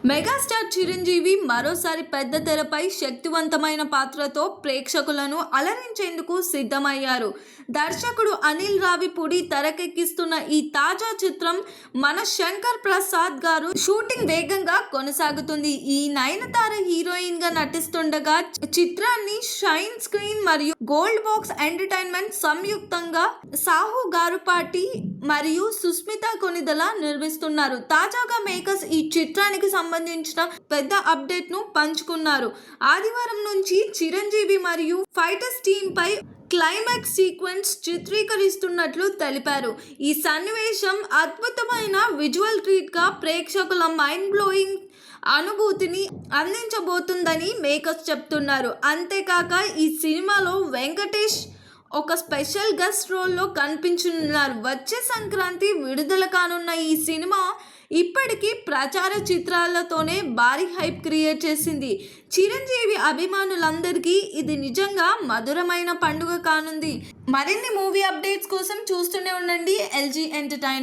Megastar Chiranjeevi మరోసారి పెద్ద తెరపై శక్తివంతమైన పాత్రతో ప్రేక్షకులను అలరించేందుకు సిద్ధమయ్యారు. దర్శకుడు అనిల్ రావిపూడి తెరకెక్కిస్తున్న ఈ తాజా చిత్రం మన శంకర్ ప్రసాద్ గారు షూటింగ్ వేగంగా కొనసాగుతుంది. ఈ నయనతార హీరోయిన్ గా నటిస్తుండగా చిత్రాన్ని షైన్ స్క్రీన్ మరియు గోల్డ్ బాక్స్ ఎంటర్టైన్మెంట్ సంయుక్తంగా సాహు గారుపాటి మరియు సుస్మిత కొనిదల నిర్మిస్తున్నారు. తాజాగా మేకర్స్ ఈ చిత్రానికి సంబంధించిన పెద్ద అప్డేట్ ను పంచుకున్నారు. ఆదివారం నుంచి చిరంజీవి మరియు ఫైటర్స్ టీమ్ పై క్లైమాక్స్ సీక్వెన్స్ చిత్రీకరిస్తున్నట్లు తెలిపారు. ఈ సన్నివేశం అద్భుతమైన విజువల్ ట్రీట్ గా ప్రేక్షకుల మైండ్ బ్లోయింగ్ అనుభూతిని అందించబోతుందని మేకర్స్ చెప్తున్నారు. అంతేకాక ఈ సినిమాలో వెంకటేష్ ఒక స్పెషల్ గెస్ట్ రోల్లో కనిపించనున్నారు. వచ్చే సంక్రాంతి విడుదల కానున్న ఈ సినిమా ఇప్పటికీ ప్రచార చిత్రాలతోనే భారీ హైప్ క్రియేట్ చేసింది. చిరంజీవి అభిమానులందరికీ ఇది నిజంగా మధురమైన పండుగ కానుంది. మరిన్ని మూవీ అప్డేట్స్ కోసం చూస్తూనే ఉండండి LG ఎంటర్టైన్మెంట్.